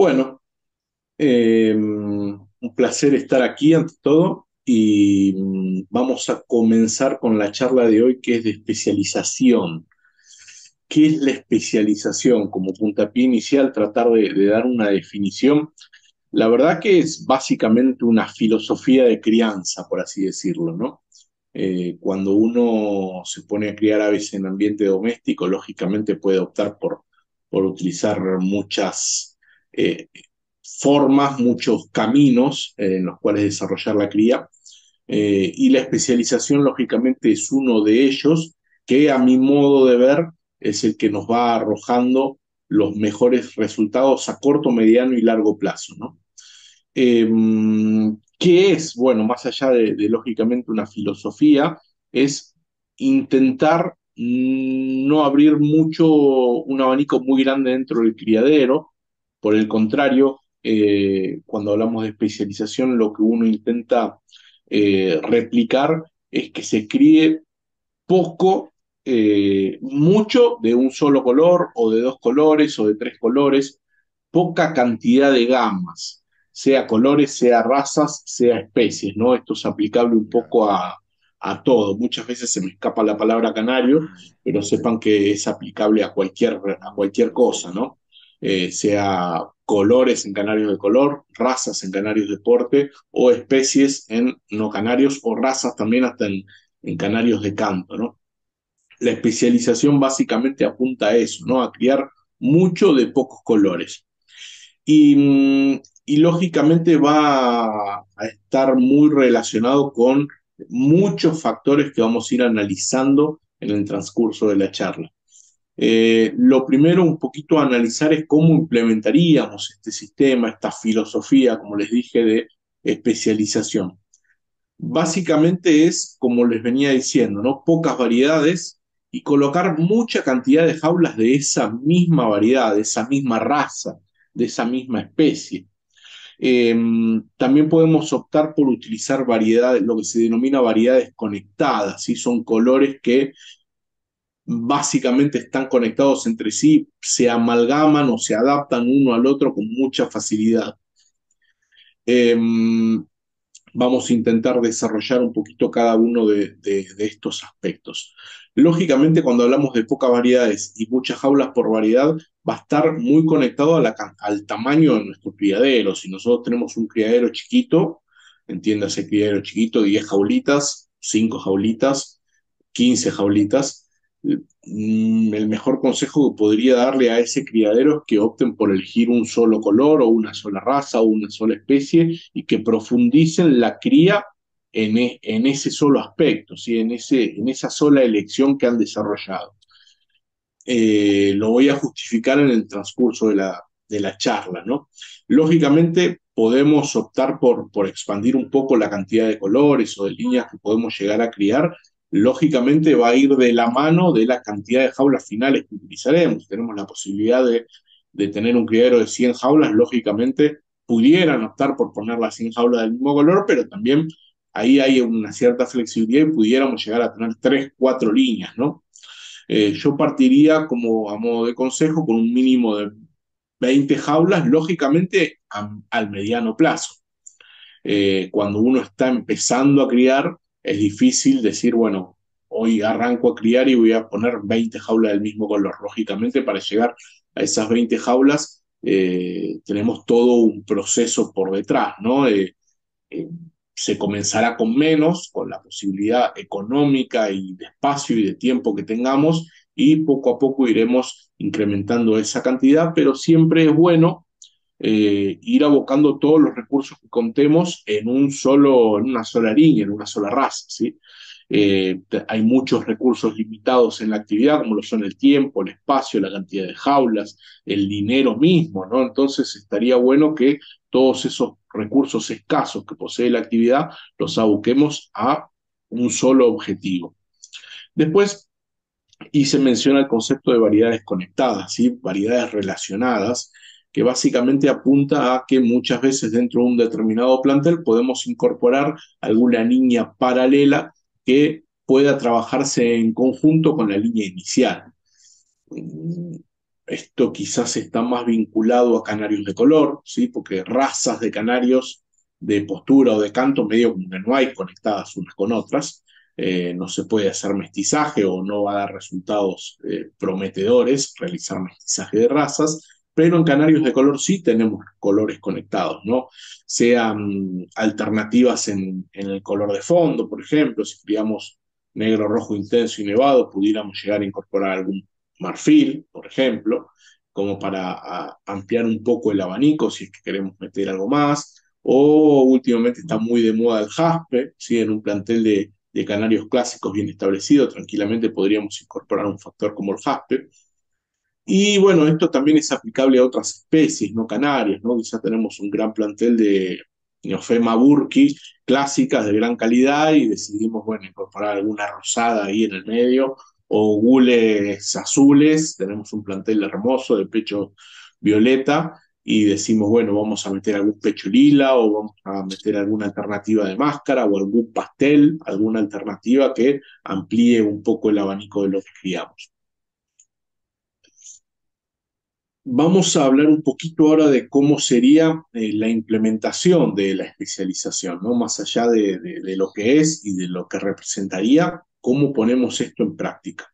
Bueno, un placer estar aquí ante todo y vamos a comenzar con la charla de hoy que es de especialización. ¿Qué es la especialización? Como puntapié inicial, tratar de dar una definición. La verdad que es básicamente una filosofía de crianza, por así decirlo, ¿no? Cuando uno se pone a criar aves en ambiente doméstico, lógicamente puede optar por utilizar muchas formas, muchos caminos en los cuales desarrollar la cría. Y la especialización, lógicamente, es uno de ellos que a mi modo de ver es el que nos va arrojando los mejores resultados a corto, mediano y largo plazo, ¿no? Eh, ¿Qué es? Bueno, más allá de, lógicamente una filosofía, es intentar no abrir mucho, un abanico muy grande dentro del criadero. Por el contrario, cuando hablamos de especialización, lo que uno intenta replicar es que se críe poco, mucho de un solo color o de dos colores o de tres colores, poca cantidad de gamas, sea colores, sea razas, sea especies, ¿no? Esto es aplicable un Ya. poco a todo. Muchas veces se me escapa la palabra canario, pero sepan que es aplicable a cualquier cosa, ¿no? Sea colores en canarios de color, razas en canarios de porte o especies en no canarios o razas también hasta en canarios de canto, ¿no? La especialización básicamente apunta a eso, ¿no? A criar mucho de pocos colores. Y lógicamente va a estar muy relacionado con muchos factores que vamos a ir analizando en el transcurso de la charla. Lo primero un poquito a analizar es cómo implementaríamos este sistema, esta filosofía, como les dije, de especialización. Básicamente es, como les venía diciendo, ¿no? Pocas variedades y colocar mucha cantidad de jaulas de esa misma variedad, de esa misma raza, de esa misma especie. Eh, También podemos optar por utilizar variedades, lo que se denomina variedades conectadas, ¿sí? Son colores que básicamente están conectados entre sí, se amalgaman o se adaptan uno al otro con mucha facilidad. Eh, Vamos a intentar desarrollar un poquito cada uno de estos aspectos. Lógicamente, cuando hablamos de pocas variedades y muchas jaulas por variedad, va a estar muy conectado al tamaño de nuestro criadero. Si nosotros tenemos un criadero chiquito, entiéndase criadero chiquito, 10 jaulitas, 5 jaulitas, 15 jaulitas, el mejor consejo que podría darle a ese criadero es que opten por elegir un solo color o una sola raza o una sola especie y que profundicen la cría en ese solo aspecto, ¿sí? En esa sola elección que han desarrollado. Lo voy a justificar en el transcurso de la charla, ¿no? Lógicamente, podemos optar por expandir un poco la cantidad de colores o de líneas que podemos llegar a criar. Lógicamente, va a ir de la mano de la cantidad de jaulas finales que utilizaremos. Tenemos la posibilidad de tener un criadero de 100 jaulas, lógicamente, pudieran optar por poner las 100 jaulas del mismo color, pero también ahí hay una cierta flexibilidad y pudiéramos llegar a tener 3 4 líneas, ¿no? Yo partiría como a modo de consejo con un mínimo de 20 jaulas, lógicamente al mediano plazo. Cuando uno está empezando a criar, es difícil decir, bueno, hoy arranco a criar y voy a poner 20 jaulas del mismo color. Lógicamente, para llegar a esas 20 jaulas, tenemos todo un proceso por detrás, ¿no? Eh, Se comenzará con menos, con la posibilidad económica y de espacio y de tiempo que tengamos, y poco a poco iremos incrementando esa cantidad, pero siempre es bueno ir abocando todos los recursos que contemos en en una sola línea, en una sola raza, ¿sí? Hay muchos recursos limitados en la actividad, como lo son el tiempo, el espacio, la cantidad de jaulas, el dinero mismo, ¿no? Entonces estaría bueno que todos esos recursos escasos que posee la actividad los aboquemos a un solo objetivo. Después, y se menciona el concepto de variedades conectadas, ¿sí? Variedades relacionadas, que básicamente apunta a que muchas veces dentro de un determinado plantel podemos incorporar alguna línea paralela que pueda trabajarse en conjunto con la línea inicial. Esto quizás está más vinculado a canarios de color, ¿sí? Porque razas de canarios de postura o de canto medio como que no hay conectadas unas con otras. No se puede hacer mestizaje o no va a dar resultados prometedores realizar mestizaje de razas, pero en canarios de color sí tenemos colores conectados, ¿no? Sean alternativas en el color de fondo, por ejemplo, si criamos negro, rojo intenso y nevado, pudiéramos llegar a incorporar algún marfil, por ejemplo, como para ampliar un poco el abanico si es que queremos meter algo más. O últimamente está muy de moda el jaspe, ¿sí? En un plantel de canarios clásicos bien establecido, tranquilamente podríamos incorporar un factor como el jaspe. Y bueno, esto también es aplicable a otras especies no canarias, ¿no? Quizá tenemos un gran plantel de Neofema burki clásicas de gran calidad y decidimos, bueno, incorporar alguna rosada ahí en el medio o gules azules, tenemos un plantel hermoso de pecho violeta y decimos, bueno, vamos a meter algún pecho lila o vamos a meter alguna alternativa de máscara o algún pastel, alguna alternativa que amplíe un poco el abanico de lo que criamos. Vamos a hablar un poquito ahora de cómo sería la implementación de la especialización, ¿no? Más allá de lo que es y de lo que representaría, cómo ponemos esto en práctica.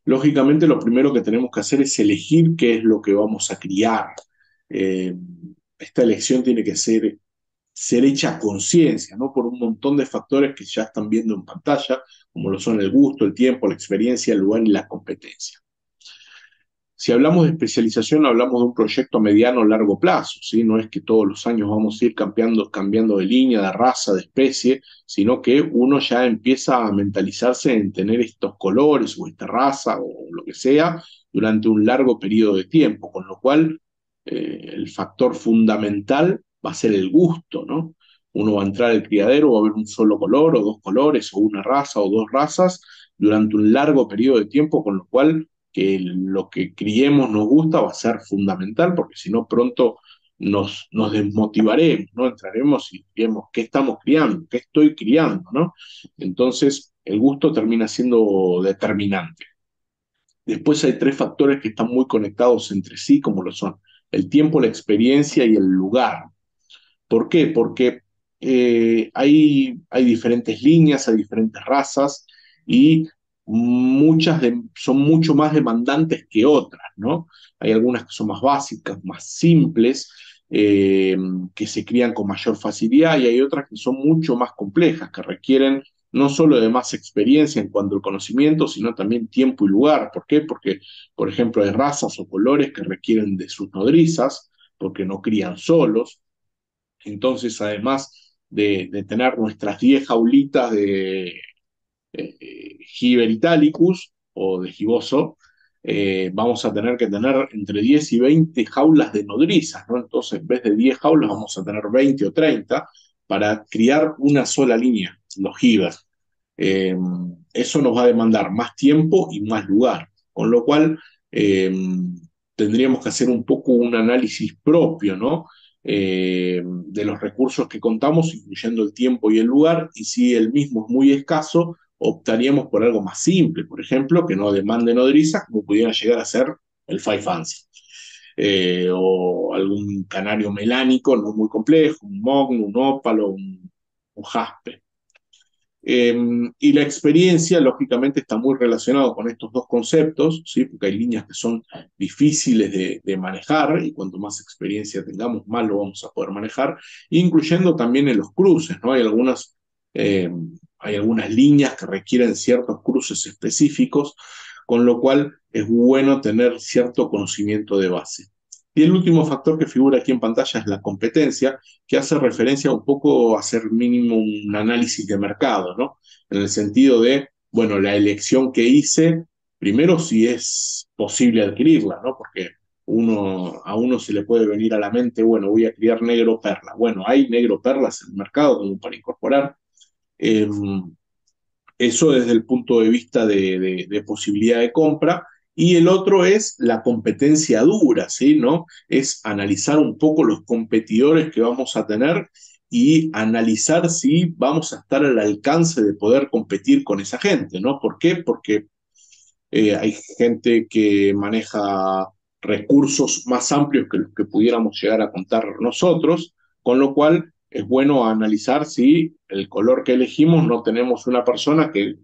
Lógicamente, lo primero que tenemos que hacer es elegir qué es lo que vamos a criar. Eh, Esta elección tiene que ser hecha a conciencia, ¿no? Por un montón de factores que ya están viendo en pantalla, como lo son el gusto, el tiempo, la experiencia, el lugar y la competencia. Si hablamos de especialización, hablamos de un proyecto a mediano o largo plazo, ¿sí? No es que todos los años vamos a ir cambiando de línea, de raza, de especie, sino que uno ya empieza a mentalizarse en tener estos colores o esta raza o lo que sea durante un largo periodo de tiempo, con lo cual el factor fundamental va a ser el gusto, ¿no? Uno va a entrar al criadero, va a haber un solo color o dos colores o una raza o dos razas durante un largo periodo de tiempo, con lo cual que lo que criemos nos gusta va a ser fundamental, porque si no pronto nos desmotivaremos, ¿no? Entraremos y diremos, ¿qué estamos criando? ¿Qué estoy criando? ¿No? Entonces, el gusto termina siendo determinante. Después hay tres factores que están muy conectados entre sí, como lo son el tiempo, la experiencia y el lugar. ¿Por qué? Porque hay diferentes líneas, hay diferentes razas y son mucho más demandantes que otras, ¿no? Hay algunas que son más básicas, más simples, eh, que se crían con mayor facilidad y hay otras que son mucho más complejas, que requieren no solo de más experiencia en cuanto al conocimiento, sino también tiempo y lugar. ¿Por qué? Porque, por ejemplo, hay razas o colores que requieren de sus nodrizas, porque no crían solos. Entonces, además de tener nuestras 10 jaulitas de Giver Italicus o de giboso, vamos a tener que tener entre 10 y 20 jaulas de nodrizas, ¿no? Entonces, en vez de 10 jaulas, vamos a tener 20 o 30 para criar una sola línea, los Givers. Eh, Eso nos va a demandar más tiempo y más lugar, con lo cual tendríamos que hacer un poco un análisis propio, ¿no? De los recursos que contamos, incluyendo el tiempo y el lugar, y si el mismo es muy escaso, optaríamos por algo más simple, por ejemplo, que no demande nodrizas, como pudiera llegar a ser el Five Fancy. O algún canario melánico no muy complejo, un mogno, un ópalo, un jaspe. Y la experiencia, lógicamente, está muy relacionado con estos dos conceptos, ¿sí? Porque hay líneas que son difíciles de manejar y cuanto más experiencia tengamos, más lo vamos a poder manejar, incluyendo también en los cruces, ¿no? Eh, hay algunas líneas que requieren ciertos cruces específicos, con lo cual es bueno tener cierto conocimiento de base. Y el último factor que figura aquí en pantalla es la competencia, que hace referencia un poco a hacer mínimo un análisis de mercado, ¿no? En el sentido de, bueno, la elección que hice, primero si es posible adquirirla, ¿no? Porque a uno se le puede venir a la mente, bueno, voy a criar negro perla. Bueno, hay negro perlas en el mercado como para incorporar. Eh, Eso desde el punto de vista de posibilidad de compra. Y el otro es la competencia dura, ¿sí? ¿No? Es analizar un poco los competidores que vamos a tener y analizar si vamos a estar al alcance de poder competir con esa gente, ¿no? ¿Por qué? Porque hay gente que maneja recursos más amplios que los que pudiéramos llegar a contar nosotros, con lo cual es bueno analizar si el color que elegimos no tenemos una persona que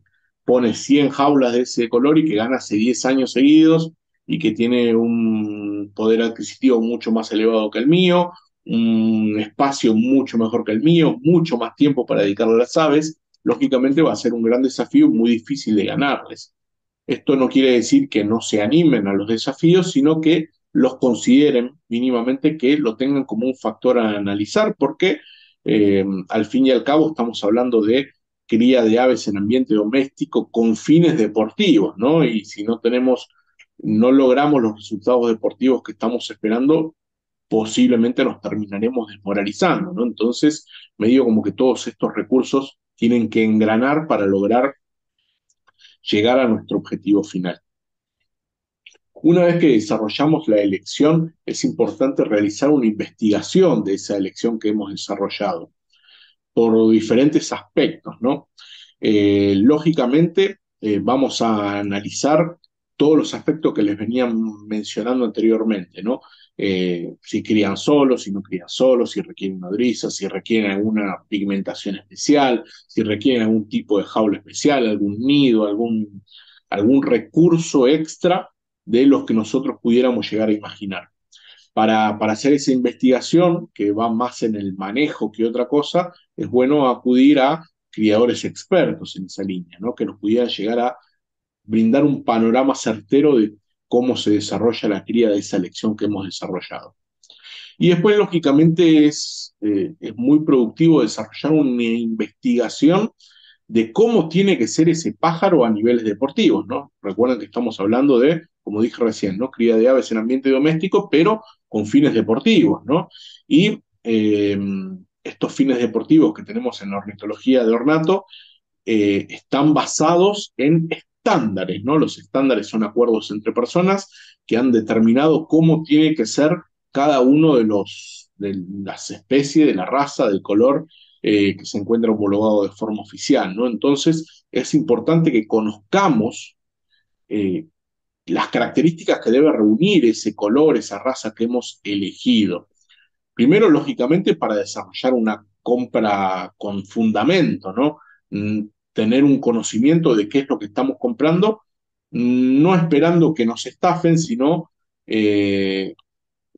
pone 100 jaulas de ese color y que gana hace 10 años seguidos y que tiene un poder adquisitivo mucho más elevado que el mío, un espacio mucho mejor que el mío, mucho más tiempo para dedicarle a las aves, lógicamente va a ser un gran desafío muy difícil de ganarles. Esto no quiere decir que no se animen a los desafíos, sino que los consideren mínimamente, que lo tengan como un factor a analizar, porque al fin y al cabo estamos hablando de cría de aves en ambiente doméstico con fines deportivos, ¿no? Y si no logramos los resultados deportivos que estamos esperando, posiblemente nos terminaremos desmoralizando, ¿no? Entonces, medio como que todos estos recursos tienen que engranar para lograr llegar a nuestro objetivo final. Una vez que desarrollamos la elección, es importante realizar una investigación de esa elección que hemos desarrollado por diferentes aspectos, ¿no? Lógicamente, vamos a analizar todos los aspectos que les venía mencionando anteriormente, ¿no? Si crían solos, si no crían solos, si requieren nodriza, si requieren alguna pigmentación especial, si requieren algún tipo de jaula especial, algún nido, algún recurso extra de los que nosotros pudiéramos llegar a imaginar. Para hacer esa investigación, que va más en el manejo que otra cosa, es bueno acudir a criadores expertos en esa línea, ¿no? Que nos pudieran llegar a brindar un panorama certero de cómo se desarrolla la cría de esa elección que hemos desarrollado. Y después, lógicamente, es muy productivo desarrollar una investigación de cómo tiene que ser ese pájaro a niveles deportivos, ¿no? Recuerden que estamos hablando de, como dije recién, ¿no? Cría de aves en ambiente doméstico, pero con fines deportivos, ¿no? Y estos fines deportivos que tenemos en la ornitología de ornato están basados en estándares, ¿no? Los estándares son acuerdos entre personas que han determinado cómo tiene que ser cada uno de las especies, de la raza, del color que se encuentra homologado de forma oficial, ¿no? Entonces, es importante que conozcamos eh, las características que debe reunir ese color, esa raza que hemos elegido. Primero, lógicamente, para desarrollar una compra con fundamento, ¿no? Tener un conocimiento de qué es lo que estamos comprando, no esperando que nos estafen, sino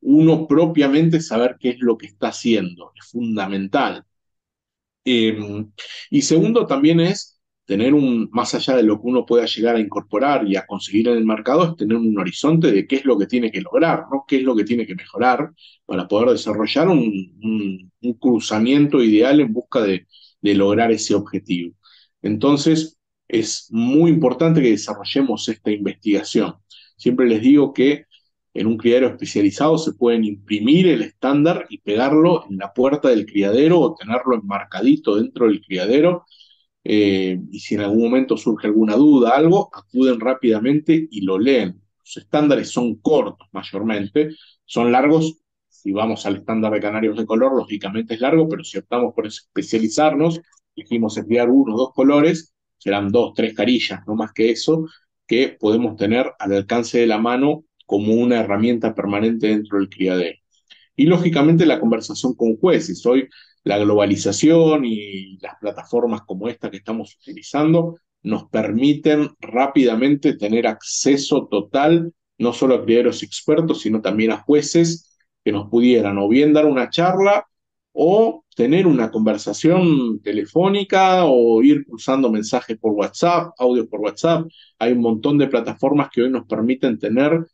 uno propiamente saber qué es lo que está haciendo, es fundamental. Y segundo, también es tener más allá de lo que uno pueda llegar a incorporar y a conseguir en el mercado, es tener un horizonte de qué es lo que tiene que lograr, ¿no? Qué es lo que tiene que mejorar para poder desarrollar un cruzamiento ideal en busca de lograr ese objetivo. Entonces, es muy importante que desarrollemos esta investigación. Siempre les digo que en un criadero especializado se pueden imprimir el estándar y pegarlo en la puerta del criadero o tenerlo enmarcadito dentro del criadero. Y si en algún momento surge alguna duda, algo, acuden rápidamente y lo leen. Los estándares son cortos mayormente, son largos. Si vamos al estándar de canarios de color, lógicamente es largo, pero si optamos por especializarnos, dijimos enviar uno o dos colores, serán dos, tres carillas, no más que eso, que podemos tener al alcance de la mano como una herramienta permanente dentro del criadero. Y lógicamente la conversación con jueces. Hoy la globalización y las plataformas como esta que estamos utilizando nos permiten rápidamente tener acceso total, no solo a criaderos expertos, sino también a jueces que nos pudieran o bien dar una charla o tener una conversación telefónica o ir cruzando mensajes por WhatsApp, audios por WhatsApp. Hay un montón de plataformas que hoy nos permiten tener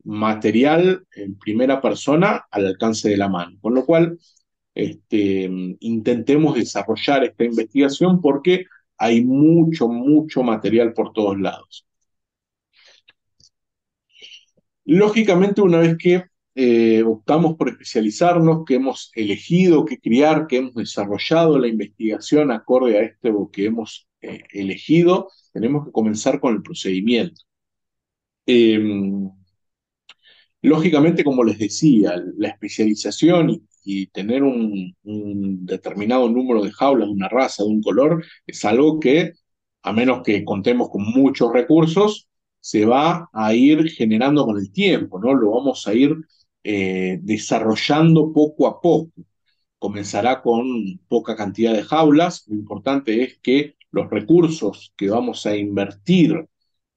material en primera persona al alcance de la mano. Con lo cual, intentemos desarrollar esta investigación porque hay mucho, mucho material por todos lados. Lógicamente, una vez que optamos por especializarnos, que hemos elegido qué criar, que hemos desarrollado la investigación acorde a esto que hemos elegido, tenemos que comenzar con el procedimiento. Eh, Lógicamente, como les decía, la especialización y tener un determinado número de jaulas de una raza, de un color, es algo que, a menos que contemos con muchos recursos, se va a ir generando con el tiempo, ¿no? Lo vamos a ir desarrollando poco a poco. Comenzará con poca cantidad de jaulas. Lo importante es que los recursos que vamos a invertir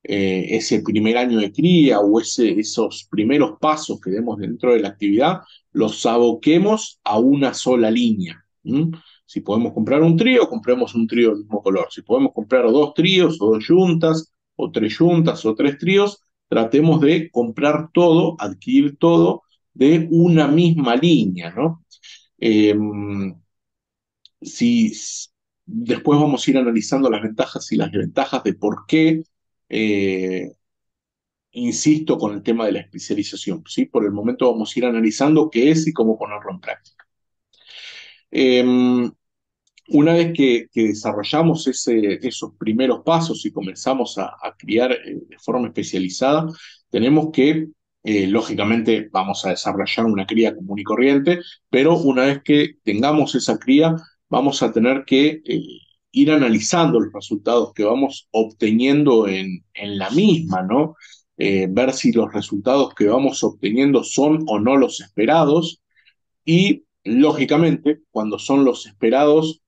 ese primer año de cría o esos primeros pasos que demos dentro de la actividad, los aboquemos a una sola línea. ¿Mm? Si podemos comprar un trío, compremos un trío del mismo color. Si podemos comprar dos tríos o dos yuntas, o tres yuntas o tres tríos, tratemos de comprar todo, adquirir todo de una misma línea, ¿no? Eh, si después vamos a ir analizando las ventajas y las desventajas de por qué eh, insisto con el tema de la especialización, ¿sí? Por el momento vamos a ir analizando qué es y cómo ponerlo en práctica. Una vez que desarrollamos esos primeros pasos y comenzamos a criar de forma especializada, tenemos que, lógicamente, vamos a desarrollar una cría común y corriente, pero una vez que tengamos esa cría, vamos a tener que ir analizando los resultados que vamos obteniendo en la misma, ¿no? Ver si los resultados que vamos obteniendo son o no los esperados y, lógicamente, cuando son los esperados,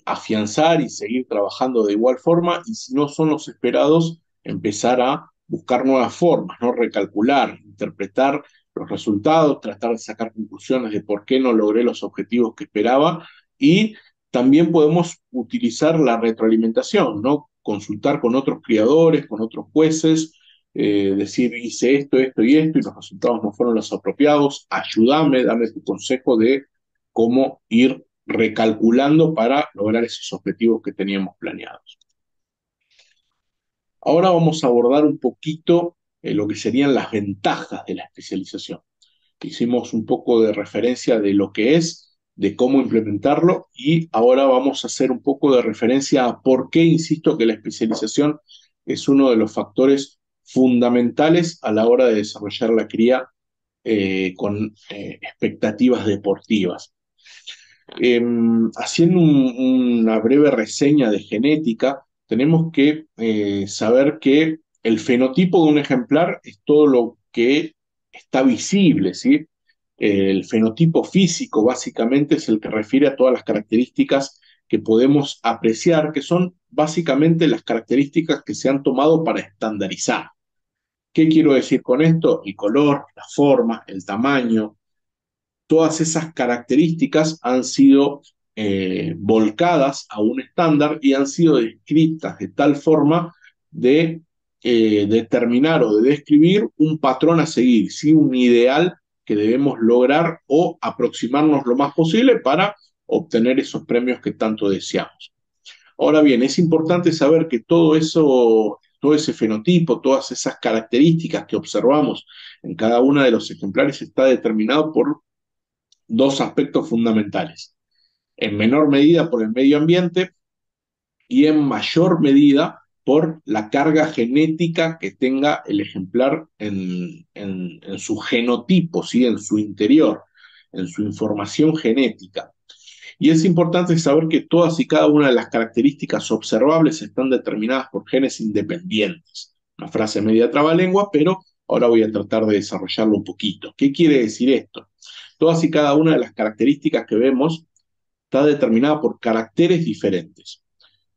afianzar y seguir trabajando de igual forma, y si no son los esperados, empezar a buscar nuevas formas, ¿no? Recalcular, interpretar los resultados, tratar de sacar conclusiones de por qué no logré los objetivos que esperaba, y también podemos utilizar la retroalimentación, ¿no? Consultar con otros criadores, con otros jueces, decir, hice esto y esto, y los resultados no fueron los apropiados, ayúdame, dame tu consejo de cómo ir recalculando para lograr esos objetivos que teníamos planeados. Ahora vamos a abordar un poquito lo que serían las ventajas de la especialización. Hicimos un poco de referencia de lo que es, de cómo implementarlo, y ahora vamos a hacer un poco de referencia a por qué insisto que la especialización es uno de los factores fundamentales a la hora de desarrollar la cría con expectativas deportivas. Haciendo una breve reseña de genética, tenemos que saber que el fenotipo de un ejemplar es todo lo que está visible, ¿sí? El fenotipo físico básicamente es el que refiere a todas las características que podemos apreciar, que son básicamente las características que se han tomado para estandarizar. ¿Qué quiero decir con esto? El color, la forma, el tamaño, todas esas características han sido volcadas a un estándar y han sido descritas de tal forma de determinar o de describir un patrón a seguir, ¿sí? Un ideal que debemos lograr o aproximarnos lo más posible para obtener esos premios que tanto deseamos. Ahora bien, es importante saber que todo eso, todo ese fenotipo, todas esas características que observamos en cada uno de los ejemplares está determinado por dos aspectos fundamentales. En menor medida por el medio ambiente y en mayor medida por la carga genética que tenga el ejemplar en su genotipo, ¿sí? En su interior, en su información genética. Y es importante saber que todas y cada una de las características observables están determinadas por genes independientes. Una frase media trabalengua, pero ahora voy a tratar de desarrollarlo un poquito. ¿Qué quiere decir esto? Todas y cada una de las características que vemos está determinada por caracteres diferentes.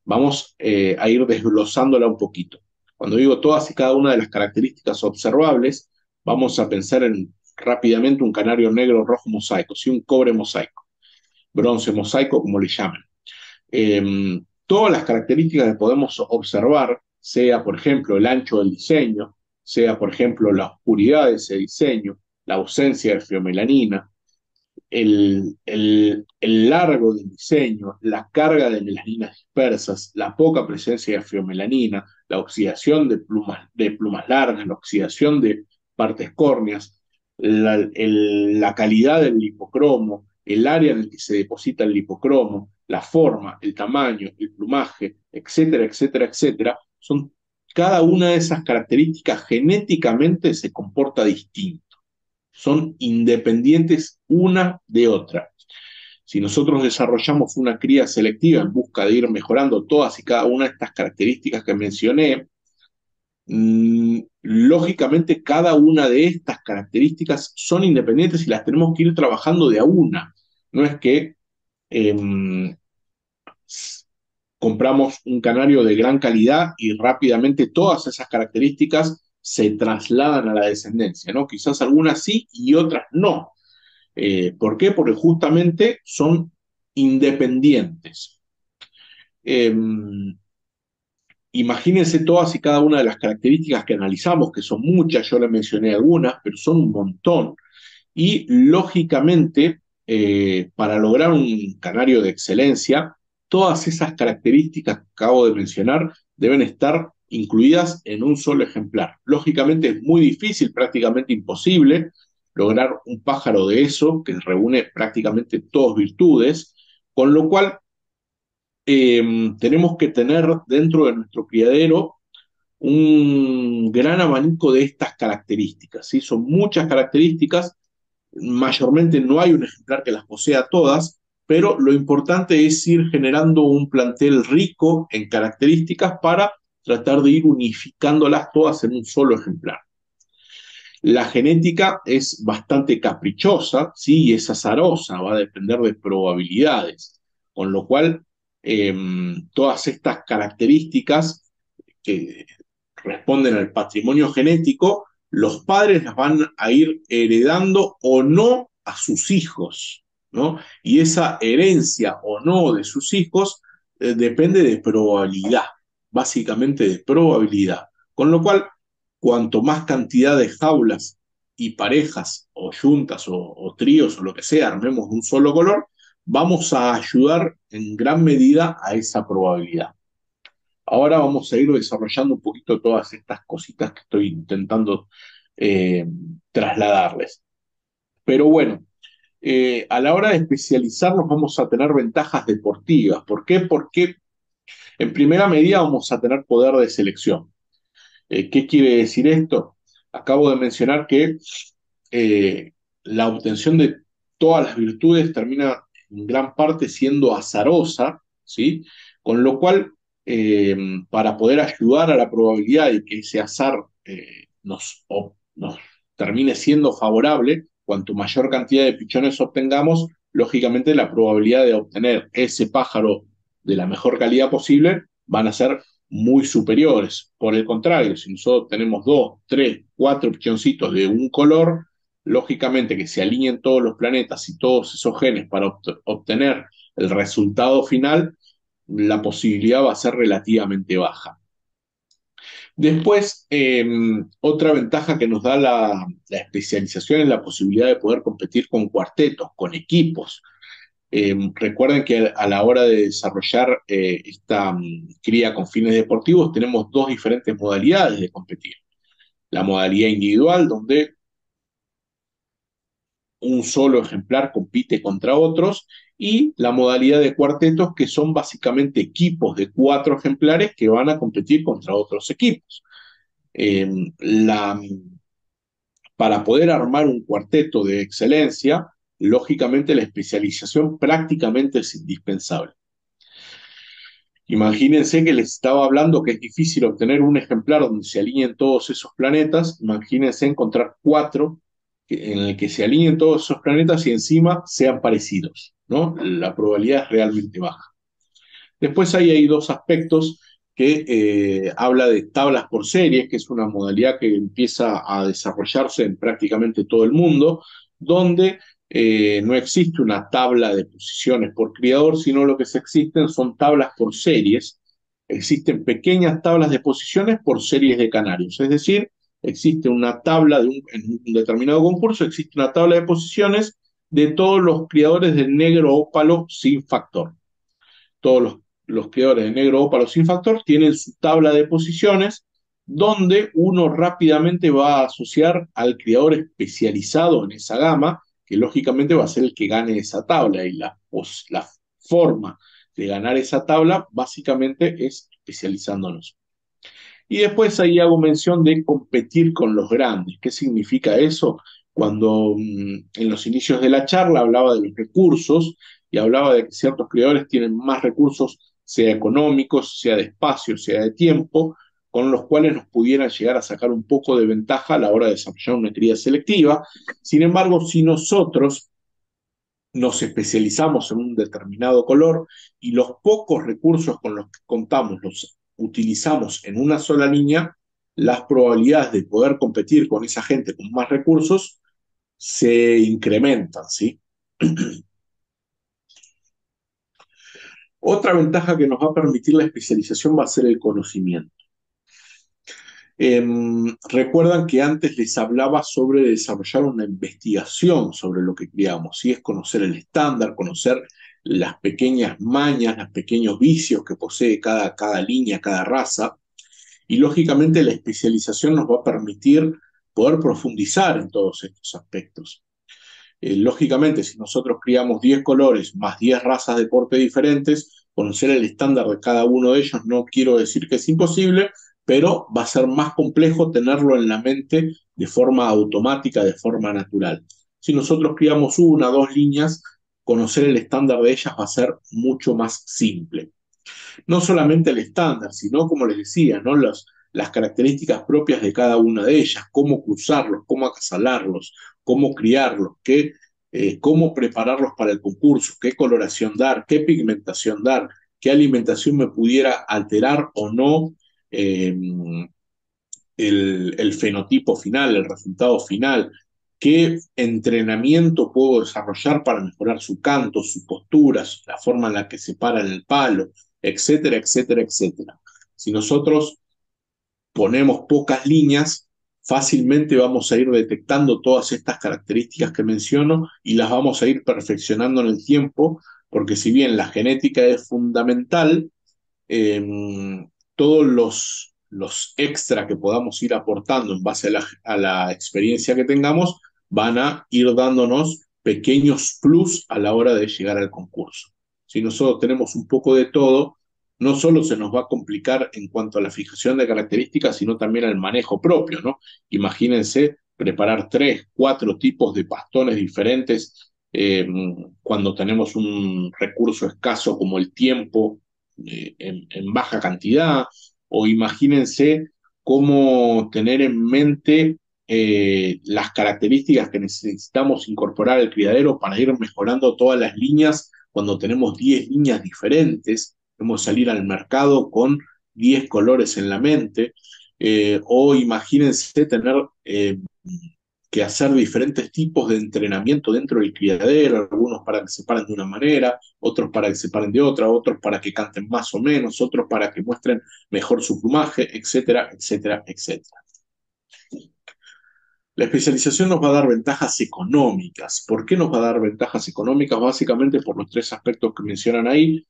Vamos a ir desglosándola un poquito. Cuando digo todas y cada una de las características observables, vamos a pensar en rápidamente un canario negro rojo mosaico, ¿sí? Un cobre mosaico, bronce mosaico, como le llaman. Todas las características que podemos observar, sea por ejemplo el ancho del diseño, sea por ejemplo la oscuridad de ese diseño, la ausencia de fiomelanina, el largo del diseño, la carga de melaninas dispersas, la poca presencia de fiomelanina, la oxidación de plumas largas, la oxidación de partes córneas, la calidad del lipocromo, el área en el que se deposita el lipocromo, la forma, el tamaño, el plumaje, etcétera, etcétera, etcétera, son cada una de esas características genéticamente se comporta distinto, son independientes una de otra. Si nosotros desarrollamos una cría selectiva en busca de ir mejorando todas y cada una de estas características que mencioné, Lógicamente, cada una de estas características son independientes y las tenemos que ir trabajando de a una. No es que em, compramos un canario de gran calidad y rápidamente todas esas características se trasladan a la descendencia, ¿no? Quizás algunas sí y otras no. ¿Por qué? Porque justamente son independientes. Eh, Imagínense todas y cada una de las características que analizamos, que son muchas, yo les mencioné algunas, pero son un montón. Y lógicamente, para lograr un canario de excelencia, todas esas características que acabo de mencionar deben estar incluidas en un solo ejemplar. Lógicamente es muy difícil, prácticamente imposible, lograr un pájaro de eso, que reúne prácticamente todas virtudes, con lo cual tenemos que tener dentro de nuestro criadero un gran abanico de estas características, ¿sí? Son muchas características, mayormente no hay un ejemplar que las posea todas, pero lo importante es ir generando un plantel rico en características para tratar de ir unificándolas todas en un solo ejemplar. La genética es bastante caprichosa, ¿sí? Y es azarosa, va a depender de probabilidades, con lo cual todas estas características que responden al patrimonio genético, los padres las van a ir heredando o no a sus hijos, ¿no? Y esa herencia o no de sus hijos depende de probabilidad, básicamente de probabilidad. Con lo cual, cuanto más cantidad de jaulas y parejas o juntas o tríos o lo que sea armemos de un solo color, vamos a ayudar en gran medida a esa probabilidad. Ahora vamos a ir desarrollando un poquito todas estas cositas que estoy intentando eh, trasladarles. Pero bueno, a la hora de especializarnos vamos a tener ventajas deportivas. ¿Por qué? Porque en primera medida vamos a tener poder de selección. ¿Qué quiere decir esto? Acabo de mencionar que eh, la obtención de todas las virtudes termina en gran parte siendo azarosa, ¿sí? Con lo cual, eh, para poder ayudar a la probabilidad de que ese azar nos termine siendo favorable, cuanto mayor cantidad de pichones obtengamos, lógicamente la probabilidad de obtener ese pájaro de la mejor calidad posible van a ser muy superiores. Por el contrario, si nosotros tenemos dos, tres, cuatro pichoncitos de un color, lógicamente que se alineen todos los planetas y todos esos genes para obtener el resultado final, la posibilidad va a ser relativamente baja. Después, otra ventaja que nos da la especialización es la posibilidad de poder competir con cuartetos, con equipos. Recuerden que a la hora de desarrollar esta cría con fines deportivos tenemos dos diferentes modalidades de competir. La modalidad individual, donde un solo ejemplar compite contra otros, y la modalidad de cuartetos, que son básicamente equipos de cuatro ejemplares que van a competir contra otros equipos. Eh, la, para poder armar un cuarteto de excelencia, lógicamente la especialización prácticamente es indispensable. Imagínense que les estaba hablando que es difícil obtener un ejemplar donde se alineen todos esos planetas. Imagínense encontrar cuatro en el que se alineen todos esos planetas y encima sean parecidos, ¿no? La probabilidad es realmente baja. Después hay dos aspectos que habla de tablas por series, que es una modalidad que empieza a desarrollarse en prácticamente todo el mundo, donde no existe una tabla de posiciones por criador, sino lo que se existen son tablas por series. Existen pequeñas tablas de posiciones por series de canarios, es decir, existe una tabla en un determinado concurso, existe una tabla de posiciones de todos los criadores de negro ópalo sin factor. Todos los creadores de negro ópalo sin factor tienen su tabla de posiciones donde uno rápidamente va a asociar al criador especializado en esa gama, que lógicamente va a ser el que gane esa tabla, y la forma de ganar esa tabla básicamente es especializándonos. Y después ahí hago mención de competir con los grandes. ¿Qué significa eso? Cuando en los inicios de la charla hablaba de los recursos y hablaba de que ciertos creadores tienen más recursos, sea económicos, sea de espacio, sea de tiempo, con los cuales nos pudieran llegar a sacar un poco de ventaja a la hora de desarrollar una cría selectiva. Sin embargo, si nosotros nos especializamos en un determinado color y los pocos recursos con los que contamos los utilizamos en una sola línea, las probabilidades de poder competir con esa gente con más recursos se incrementan, ¿sí? Otra ventaja que nos va a permitir la especialización va a ser el conocimiento. Recuerdan que antes les hablaba sobre desarrollar una investigación sobre lo que criamos, ¿sí? Es conocer el estándar, conocer las pequeñas mañas, los pequeños vicios que posee cada línea, cada raza, y lógicamente la especialización nos va a permitir poder profundizar en todos estos aspectos. Lógicamente, si nosotros criamos 10 colores más 10 razas de porte diferentes, conocer el estándar de cada uno de ellos no quiero decir que es imposible, pero va a ser más complejo tenerlo en la mente de forma automática, de forma natural. Si nosotros criamos una o dos líneas, conocer el estándar de ellas va a ser mucho más simple. No solamente el estándar, sino, como les decía, ¿no? Las características propias de cada una de ellas, cómo cruzarlos, cómo acasalarlos, cómo criarlos, cómo prepararlos para el concurso, qué coloración dar, qué pigmentación dar, qué alimentación me pudiera alterar o no eh, el fenotipo final, el resultado final, qué entrenamiento puedo desarrollar para mejorar su canto, su postura, la forma en la que se para el palo, etcétera, etcétera, etcétera. Si nosotros ponemos pocas líneas, fácilmente vamos a ir detectando todas estas características que menciono y las vamos a ir perfeccionando en el tiempo, porque si bien la genética es fundamental, eh, todos los extra que podamos ir aportando en base a la experiencia que tengamos van a ir dándonos pequeños plus a la hora de llegar al concurso. Si nosotros tenemos un poco de todo, no solo se nos va a complicar en cuanto a la fijación de características, sino también al manejo propio, ¿no? Imagínense preparar 3, 4 tipos de pastones diferentes cuando tenemos un recurso escaso como el tiempo en baja cantidad, o imagínense cómo tener en mente las características que necesitamos incorporar al criadero para ir mejorando todas las líneas cuando tenemos 10 líneas diferentes, podemos salir al mercado con 10 colores en la mente, o imagínense tener que hacer diferentes tipos de entrenamiento dentro del criadero, algunos para que se paren de una manera, otros para que se paren de otra, otros para que canten más o menos, otros para que muestren mejor su plumaje, etcétera, etcétera, etcétera. La especialización nos va a dar ventajas económicas. ¿Por qué nos va a dar ventajas económicas? Básicamente por los tres aspectos que menciono ahí,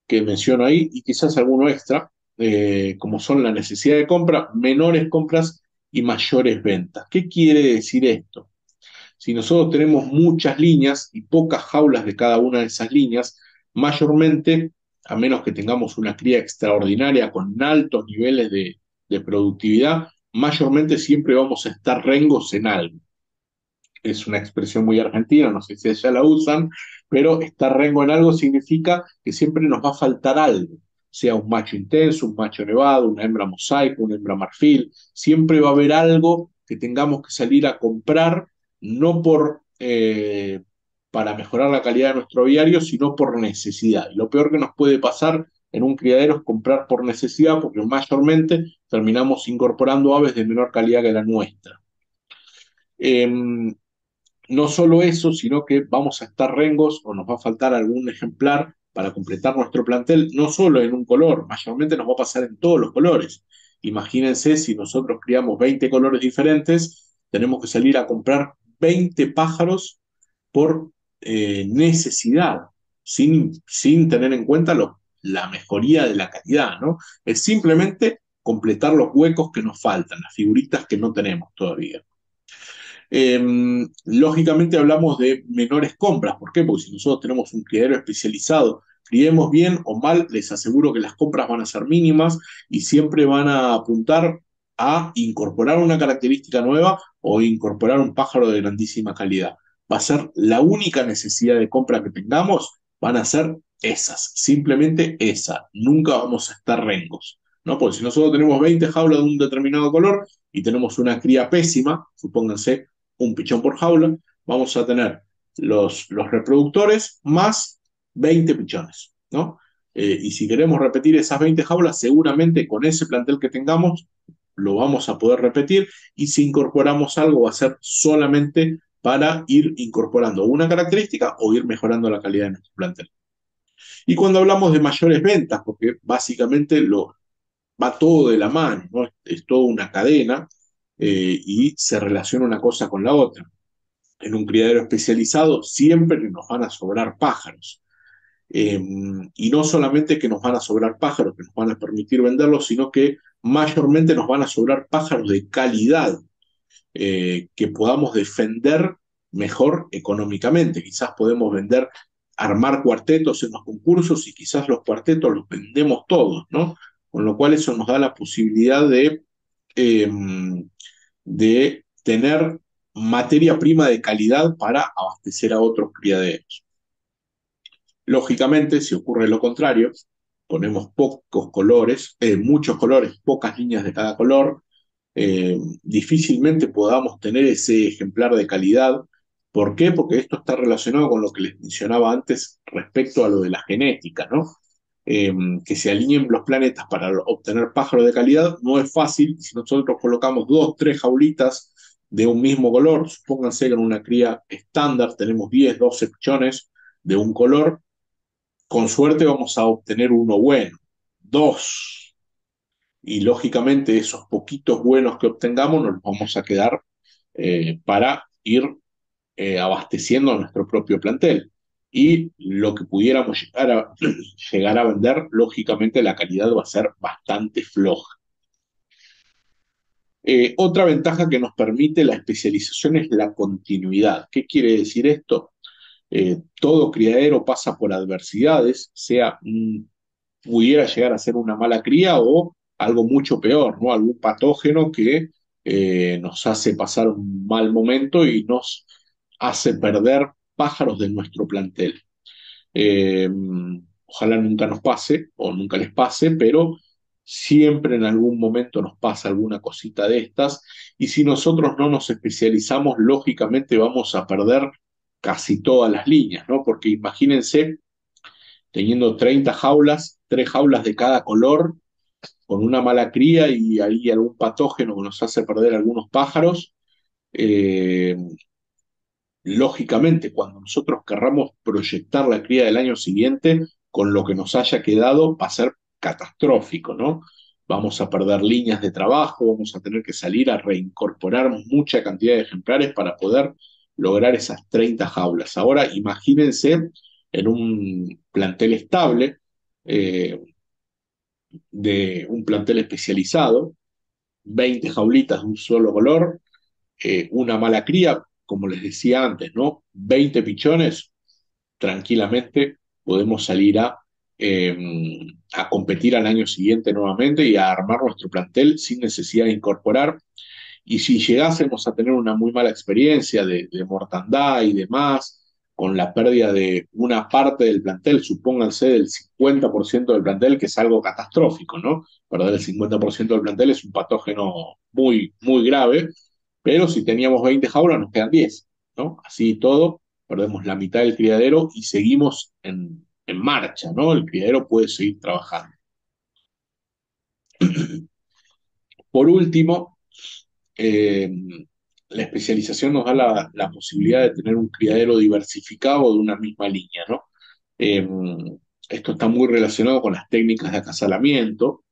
y quizás alguno extra, como son la necesidad de compra, menores compras y mayores ventas. ¿Qué quiere decir esto? Si nosotros tenemos muchas líneas y pocas jaulas de cada una de esas líneas, mayormente, a menos que tengamos una cría extraordinaria con altos niveles de productividad, mayormente siempre vamos a estar rengos en algo. Es una expresión muy argentina, no sé si ya la usan, pero estar rengo en algo significa que siempre nos va a faltar algo, sea un macho intenso, un macho nevado, una hembra mosaico, una hembra marfil, siempre va a haber algo que tengamos que salir a comprar, no para mejorar la calidad de nuestro aviario, sino por necesidad. Y lo peor que nos puede pasar en un criadero es comprar por necesidad, porque mayormente terminamos incorporando aves de menor calidad que la nuestra. No solo eso, sino que vamos a estar rengos o nos va a faltar algún ejemplar para completar nuestro plantel, no solo en un color, mayormente nos va a pasar en todos los colores. Imagínense si nosotros criamos 20 colores diferentes, tenemos que salir a comprar 20 pájaros por necesidad, sin tener en cuenta la mejoría de la calidad, ¿no? Es simplemente completar los huecos que nos faltan, las figuritas que no tenemos todavía. Lógicamente hablamos de menores compras. ¿Por qué? Porque si nosotros tenemos un criadero especializado, criemos bien o mal, les aseguro que las compras van a ser mínimas y siempre van a apuntar a incorporar una característica nueva o incorporar un pájaro de grandísima calidad. Va a ser la única necesidad de compra que tengamos, van a ser esas, simplemente esa. Nunca vamos a estar rengos. ¿no? Porque si nosotros tenemos 20 jaulas de un determinado color y tenemos una cría pésima, supónganse un pichón por jaula, vamos a tener los reproductores más 20 pichones, ¿no? Y si queremos repetir esas 20 jaulas, seguramente con ese plantel que tengamos lo vamos a poder repetir, y si incorporamos algo va a ser solamente para ir incorporando una característica o ir mejorando la calidad de nuestro plantel. Y cuando hablamos de mayores ventas, porque básicamente va todo de la mano, ¿no? Es toda una cadena, y se relaciona una cosa con la otra. En un criadero especializado siempre nos van a sobrar pájaros. Eh, y no solamente que nos van a sobrar pájaros que nos van a permitir venderlos, sino que mayormente nos van a sobrar pájaros de calidad, que podamos defender mejor económicamente. Quizás podemos vender, armar cuartetos en los concursos y quizás los cuartetos los vendemos todos, ¿no? Con lo cual eso nos da la posibilidad eh, de tener materia prima de calidad para abastecer a otros criaderos. Lógicamente, si ocurre lo contrario, ponemos pocos colores, muchos colores, pocas líneas de cada color, difícilmente podamos tener ese ejemplar de calidad. ¿Por qué? Porque esto está relacionado con lo que les mencionaba antes respecto a lo de la genética, ¿no? Que se alineen los planetas para obtener pájaros de calidad no es fácil. Si nosotros colocamos dos, tres jaulitas de un mismo color, supónganse que en una cría estándar tenemos 10, 12 pichones de un color, con suerte vamos a obtener uno bueno, dos, y lógicamente esos poquitos buenos que obtengamos nos los vamos a quedar, para ir, abasteciendo nuestro propio plantel. Y lo que pudiéramos llegar a vender, lógicamente la calidad va a ser bastante floja. Otra ventaja que nos permite la especialización es la continuidad. ¿Qué quiere decir esto? Todo criadero pasa por adversidades, sea pudiera llegar a ser una mala cría o algo mucho peor, ¿no? Algún patógeno que, nos hace pasar un mal momento y nos hace perder pájaros de nuestro plantel. Eh, Ojalá nunca nos pase o nunca les pase, pero siempre en algún momento nos pasa alguna cosita de estas, y si nosotros no nos especializamos, lógicamente vamos a perder casi todas las líneas, ¿no? Porque imagínense teniendo 30 jaulas, 3 jaulas de cada color, con una mala cría y ahí algún patógeno que nos hace perder algunos pájaros. eh, Lógicamente, cuando nosotros querramos proyectar la cría del año siguiente, con lo que nos haya quedado, va a ser catastrófico, ¿no? Vamos a perder líneas de trabajo, vamos a tener que salir a reincorporar mucha cantidad de ejemplares para poder lograr esas 30 jaulas. Ahora, imagínense en un plantel estable, eh, de un plantel especializado, 20 jaulitas de un solo color, una mala cría, como les decía antes, ¿no? 20 pichones, tranquilamente podemos salir eh, a competir al año siguiente nuevamente y a armar nuestro plantel sin necesidad de incorporar. Y si llegásemos a tener una muy mala experiencia de mortandad y demás, con la pérdida de una parte del plantel, supónganse del 50% del plantel, que es algo catastrófico, ¿no? Perder el 50% del plantel es un patógeno muy, muy grave, pero si teníamos 20 jaulas nos quedan 10, ¿no? Así y todo, perdemos la mitad del criadero y seguimos en marcha, ¿no? El criadero puede seguir trabajando. Por último, eh, la especialización nos da la posibilidad de tener un criadero diversificado de una misma línea, ¿no? Eh, Esto está muy relacionado con las técnicas de acasalamiento,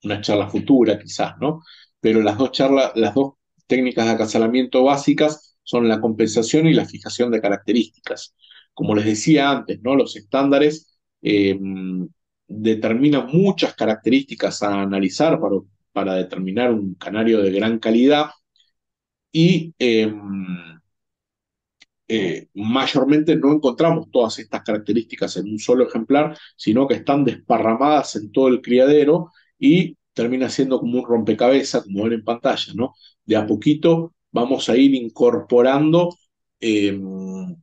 una charla futura quizás, ¿no? Pero las dos técnicas de acasalamiento básicas son la compensación y la fijación de características. Como les decía antes, ¿no? Los estándares, determinan muchas características a analizar para determinar un canario de gran calidad, y mayormente no encontramos todas estas características en un solo ejemplar, sino que están desparramadas en todo el criadero y termina siendo como un rompecabezas, como ven en pantalla, ¿no? De a poquito vamos a ir incorporando, eh,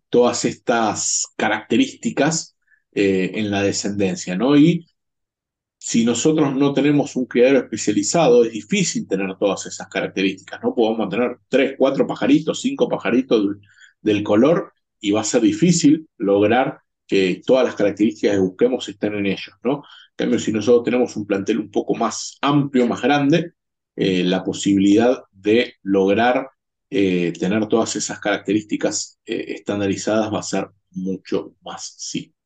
todas estas características, en la descendencia, ¿no? Y Si nosotros no tenemos un criadero especializado, es difícil tener todas esas características. No podemos tener tres, cuatro pajaritos, cinco pajaritos del color y va a ser difícil lograr que todas las características que busquemos estén en ellos, ¿no? En cambio, si nosotros tenemos un plantel un poco más amplio, más grande, la posibilidad de lograr tener todas esas características estandarizadas va a ser mucho más simple.